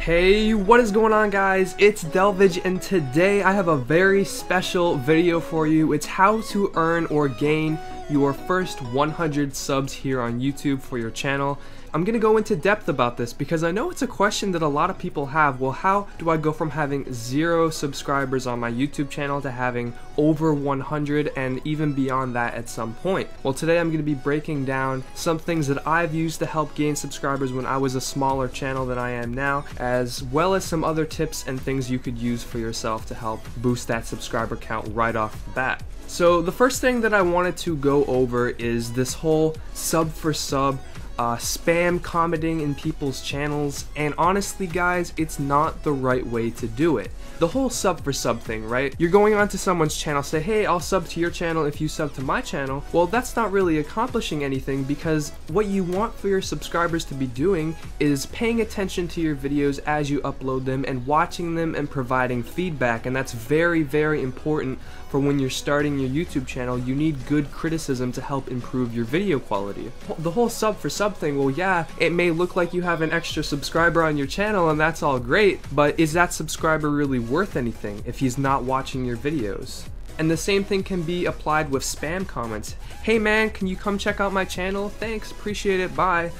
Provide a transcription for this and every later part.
Hey, what is going on, guys? It's Delvage, and today I have a very special video for you. It's how to earn or gain your first 100 subs here on YouTube for your channel. I'm gonna go into depth about this because I know it's a question that a lot of people have. Well, how do I go from having 0 subscribers on my YouTube channel to having over 100 and even beyond that at some point? Well, today I'm gonna be breaking down some things that I've used to help gain subscribers when I was a smaller channel than I am now, as well as some other tips and things you could use for yourself to help boost that subscriber count right off the bat. So the first thing that I wanted to go over is this whole sub4sub spam commenting in people's channels, and honestly guys, it's not the right way to do it. The whole sub4sub thing, right? You're going onto someone's channel, say, hey, I'll sub to your channel if you sub to my channel. Well, that's not really accomplishing anything, because what you want for your subscribers to be doing is paying attention to your videos as you upload them and watching them and providing feedback, and that's very, very important for when you're starting your YouTube channel. You need good criticism to help improve your video quality. The whole sub4sub thing, well, yeah, it may look like you have an extra subscriber on your channel and that's all great, but is that subscriber really worth anything if he's not watching your videos? And the same thing can be applied with spam comments. Hey man, can you come check out my channel? Thanks, appreciate it, bye.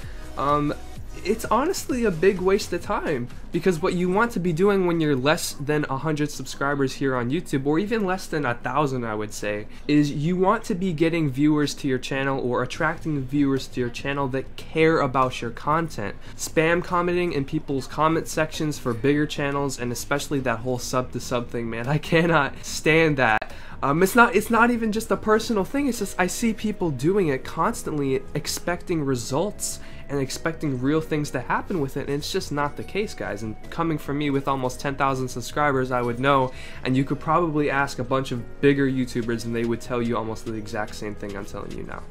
It's honestly a big waste of time, because what you want to be doing when you're less than 100 subscribers here on YouTube, or even less than 1,000 I would say, is you want to be getting viewers to your channel or attracting viewers to your channel that care about your content. Spam commenting in people's comment sections for bigger channels, and especially that whole sub4sub thing, man, I cannot stand that. It's not even just a personal thing, it's just I see people doing it constantly, expecting results and expecting real things to happen with it, and it's just not the case, guys. And coming from me with almost 10,000 subscribers, I would know, and you could probably ask a bunch of bigger YouTubers and they would tell you almost the exact same thing I'm telling you now.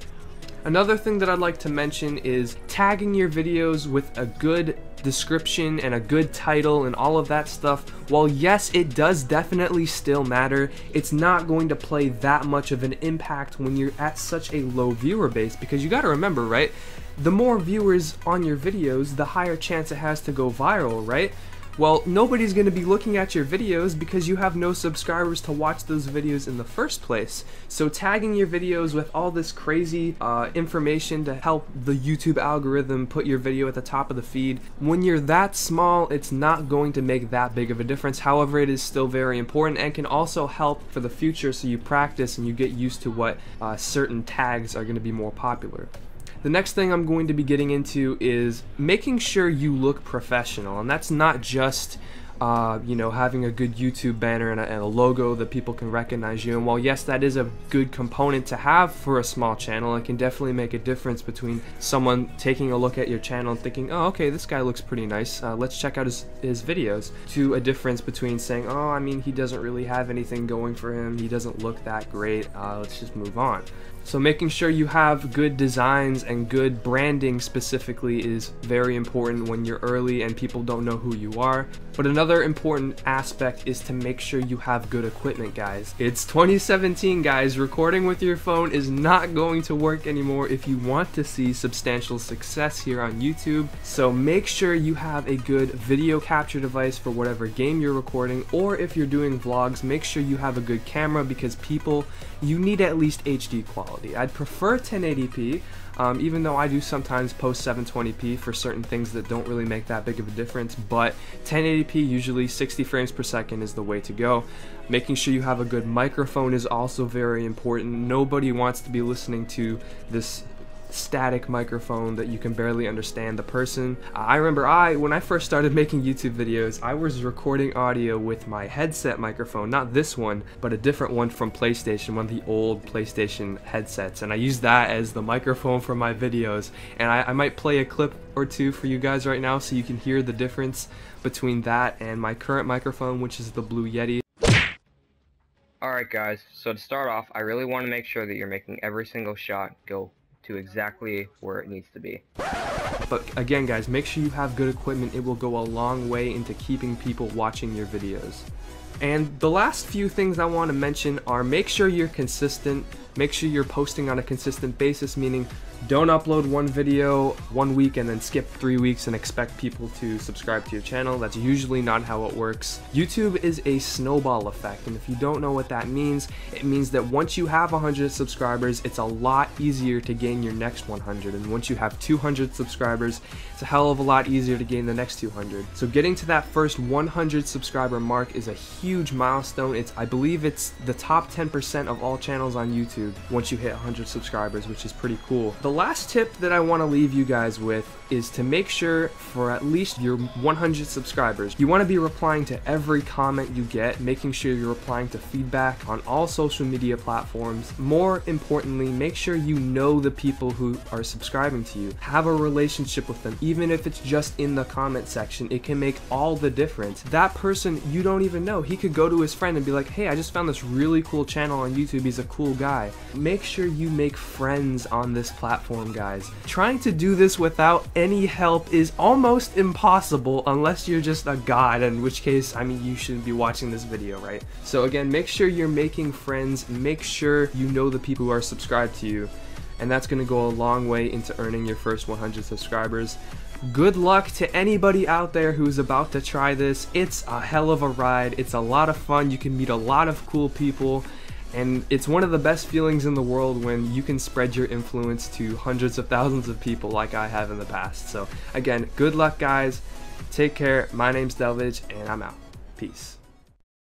Another thing that I'd like to mention is tagging your videos with a good description and a good title and all of that stuff. While yes, it does definitely still matter, it's not going to play that much of an impact when you're at such a low viewer base, because you gotta remember, right? The more viewers on your videos, the higher chance it has to go viral, right? Well, nobody's going to be looking at your videos because you have no subscribers to watch those videos in the first place. So tagging your videos with all this crazy information to help the YouTube algorithm put your video at the top of the feed, when you're that small, it's not going to make that big of a difference. However, it is still very important and can also help for the future, so you practice and you get used to what certain tags are going to be more popular. The next thing I'm going to be getting into is making sure you look professional, and that's not just you know, having a good YouTube banner and a logo that people can recognize you. And while yes, that is a good component to have for a small channel, it can definitely make a difference between someone taking a look at your channel and thinking, oh, okay, this guy looks pretty nice, let's check out his videos, to a difference between saying, oh, I mean, he doesn't really have anything going for him, he doesn't look that great, let's just move on. So making sure you have good designs and good branding specifically is very important when you're early and people don't know who you are. But another important aspect is to make sure you have good equipment, guys. It's 2017, guys. Recording with your phone is not going to work anymore if you want to see substantial success here on YouTube. So make sure you have a good video capture device for whatever game you're recording, or if you're doing vlogs, make sure you have a good camera, because you need at least HD quality. I'd prefer 1080p, even though I do sometimes post 720p for certain things that don't really make that big of a difference, but 1080p, usually 60 frames per second, is the way to go. Making sure you have a good microphone is also very important. Nobody wants to be listening to this static microphone that you can barely understand the person. I remember when I first started making YouTube videos, I was recording audio with my headset microphone, not this one, but a different one from PlayStation, one of the old PlayStation headsets, and I used that as the microphone for my videos. And I might play a clip or two for you guys right now so you can hear the difference between that and my current microphone, which is the Blue Yeti. Alright guys, so to start off, I really want to make sure that you're making every single shot go to exactly where it needs to be. But again, guys, make sure you have good equipment. It will go a long way into keeping people watching your videos. And the last few things I want to mention are make sure you're consistent, make sure you're posting on a consistent basis, meaning don't upload one video 1 week and then skip 3 weeks and expect people to subscribe to your channel. That's usually not how it works. YouTube is a snowball effect, and if you don't know what that means, it means that once you have 100 subscribers, it's a lot easier to gain your next 100, and once you have 200 subscribers, it's a hell of a lot easier to gain the next 200. So getting to that first 100 subscriber mark is a huge milestone. I believe it's the top 10% of all channels on YouTube once you hit 100 subscribers, which is pretty cool. The last tip that I want to leave you guys with is to make sure for at least your 100 subscribers, you want to be replying to every comment you get, making sure you're replying to feedback on all social media platforms. More importantly, make sure you know the people who are subscribing to you. Have a relationship with them, even if it's just in the comment section. It can make all the difference. That person you don't even know, he could go to his friend and be like, hey, I just found this really cool channel on YouTube, he's a cool guy. Make sure you make friends on this platform, guys. Trying to do this without any help is almost impossible unless you're just a god, in which case, I mean, you shouldn't be watching this video, right? So again, make sure you're making friends, make sure you know the people who are subscribed to you, and that's going to go a long way into earning your first 100 subscribers. Good luck to anybody out there who's about to try this. It's a hell of a ride, it's a lot of fun, you can meet a lot of cool people, and it's one of the best feelings in the world when you can spread your influence to hundreds of thousands of people like I have in the past. So again, good luck guys, take care, my name's Delvage, and I'm out. Peace.